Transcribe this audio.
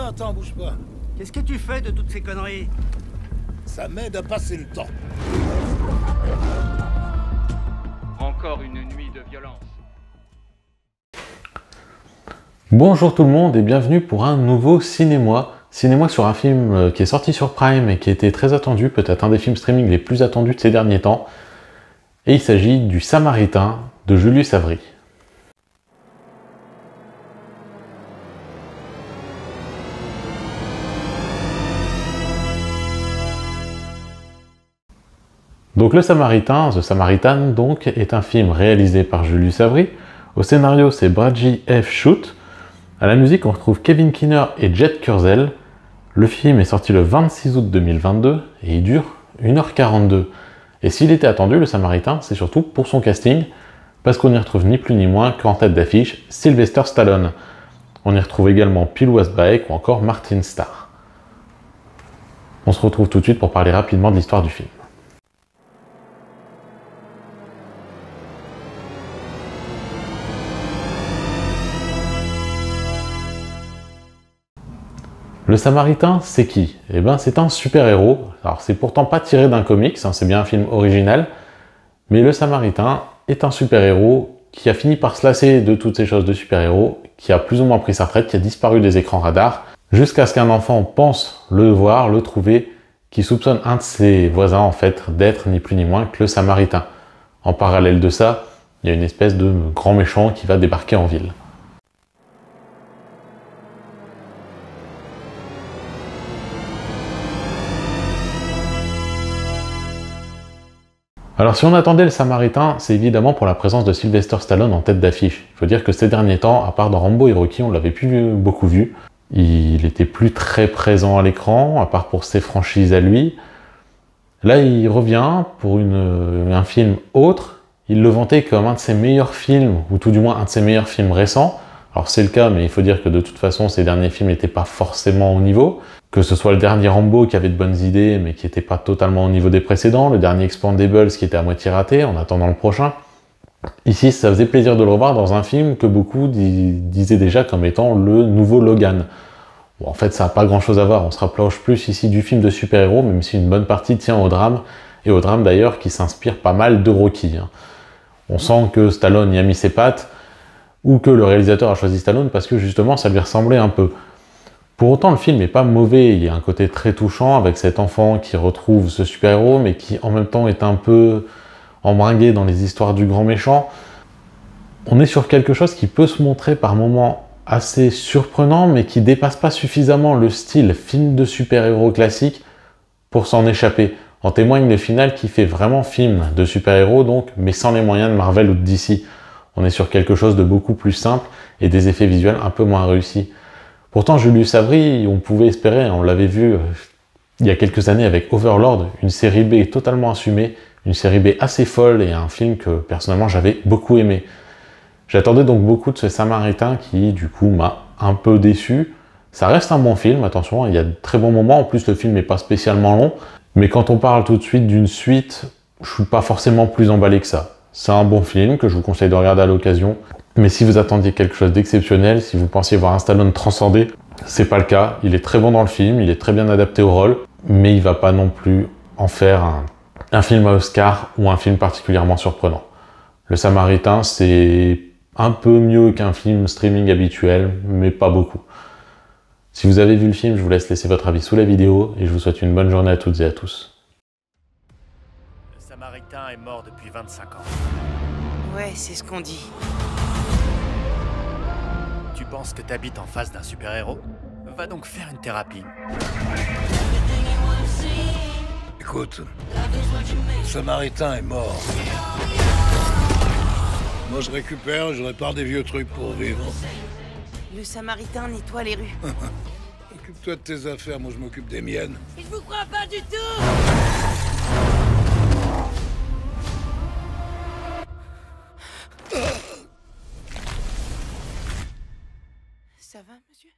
Attends, bouge pas. Qu'est-ce que tu fais de toutes ces conneries? Ça m'aide à passer le temps. Encore une nuit de violence. Bonjour tout le monde et bienvenue pour un nouveau Cinémoi. Cinémoi sur un film qui est sorti sur Prime et qui était très attendu, peut-être un des films streaming les plus attendus de ces derniers temps. Et il s'agit du Samaritain de Julius Avery. Donc Le Samaritain, The Samaritan, donc, est un film réalisé par Julius Avery. Au scénario, c'est Bradley F. Shute. À la musique, on retrouve Kevin Keener et Jet Kurzel. Le film est sorti le 26 août 2022 et il dure 1h42. Et s'il était attendu, Le Samaritain, c'est surtout pour son casting, parce qu'on y retrouve ni plus ni moins qu'en tête d'affiche Sylvester Stallone. On y retrouve également Peel Westbrook ou encore Martin Starr. On se retrouve tout de suite pour parler rapidement de l'histoire du film. Le Samaritain, c'est qui? Eh ben, c'est un super-héros. Alors, c'est pourtant pas tiré d'un comics, hein, c'est bien un film original. Mais le Samaritain est un super-héros qui a fini par se lasser de toutes ces choses de super-héros, qui a plus ou moins pris sa retraite, qui a disparu des écrans radars, jusqu'à ce qu'un enfant pense le voir, le trouver, qui soupçonne un de ses voisins, en fait, d'être ni plus ni moins que le Samaritain. En parallèle de ça, il y a une espèce de grand méchant qui va débarquer en ville. Alors si on attendait le Samaritain, c'est évidemment pour la présence de Sylvester Stallone en tête d'affiche. Il faut dire que ces derniers temps, à part dans Rambo et Rocky, on l'avait plus beaucoup vu. Il était plus très présent à l'écran, à part pour ses franchises à lui. Là, il revient pour un film autre. Il le vantait comme un de ses meilleurs films, ou tout du moins un de ses meilleurs films récents. Alors c'est le cas, mais il faut dire que de toute façon, ces derniers films n'étaient pas forcément au niveau. Que ce soit le dernier Rambo qui avait de bonnes idées, mais qui n'était pas totalement au niveau des précédents, le dernier Expendables qui était à moitié raté, en attendant le prochain. Ici, ça faisait plaisir de le revoir dans un film que beaucoup disaient déjà comme étant le nouveau Logan. Bon, en fait, ça n'a pas grand-chose à voir, on se rapproche plus ici du film de super-héros, même si une bonne partie tient au drame, et au drame d'ailleurs qui s'inspire pas mal de Rocky. On sent que Stallone y a mis ses pattes, ou que le réalisateur a choisi Stallone parce que justement ça lui ressemblait un peu. Pour autant, le film n'est pas mauvais, il y a un côté très touchant avec cet enfant qui retrouve ce super-héros, mais qui en même temps est un peu embringué dans les histoires du grand méchant. On est sur quelque chose qui peut se montrer par moments assez surprenant, mais qui dépasse pas suffisamment le style film de super-héros classique pour s'en échapper. En témoigne le final qui fait vraiment film de super-héros, donc, mais sans les moyens de Marvel ou de DC. On est sur quelque chose de beaucoup plus simple et des effets visuels un peu moins réussis. Pourtant, Julius Avery, on pouvait espérer, on l'avait vu il y a quelques années avec Overlord, une série B totalement assumée, une série B assez folle et un film que personnellement j'avais beaucoup aimé. J'attendais donc beaucoup de ce Samaritain qui, du coup, m'a un peu déçu. Ça reste un bon film, attention, il y a de très bons moments, en plus le film n'est pas spécialement long, mais quand on parle tout de suite d'une suite, je suis pas forcément plus emballé que ça. C'est un bon film que je vous conseille de regarder à l'occasion. Mais si vous attendiez quelque chose d'exceptionnel, si vous pensiez voir un Stallone transcender, c'est pas le cas. Il est très bon dans le film, il est très bien adapté au rôle, mais il va pas non plus en faire un film à Oscar ou un film particulièrement surprenant. Le Samaritain, c'est un peu mieux qu'un film streaming habituel, mais pas beaucoup. Si vous avez vu le film, je vous laisse laisser votre avis sous la vidéo et je vous souhaite une bonne journée à toutes et à tous. Le Samaritain est mort depuis 25 ans. Ouais, c'est ce qu'on dit. Tu penses que t'habites en face d'un super-héros? Va donc faire une thérapie. Écoute, le Samaritain est mort. Moi, je récupère, je répare des vieux trucs pour vivre. Le Samaritain nettoie les rues. Occupe-toi de tes affaires, moi je m'occupe des miennes. Je vous crois pas du tout! Ça va, monsieur?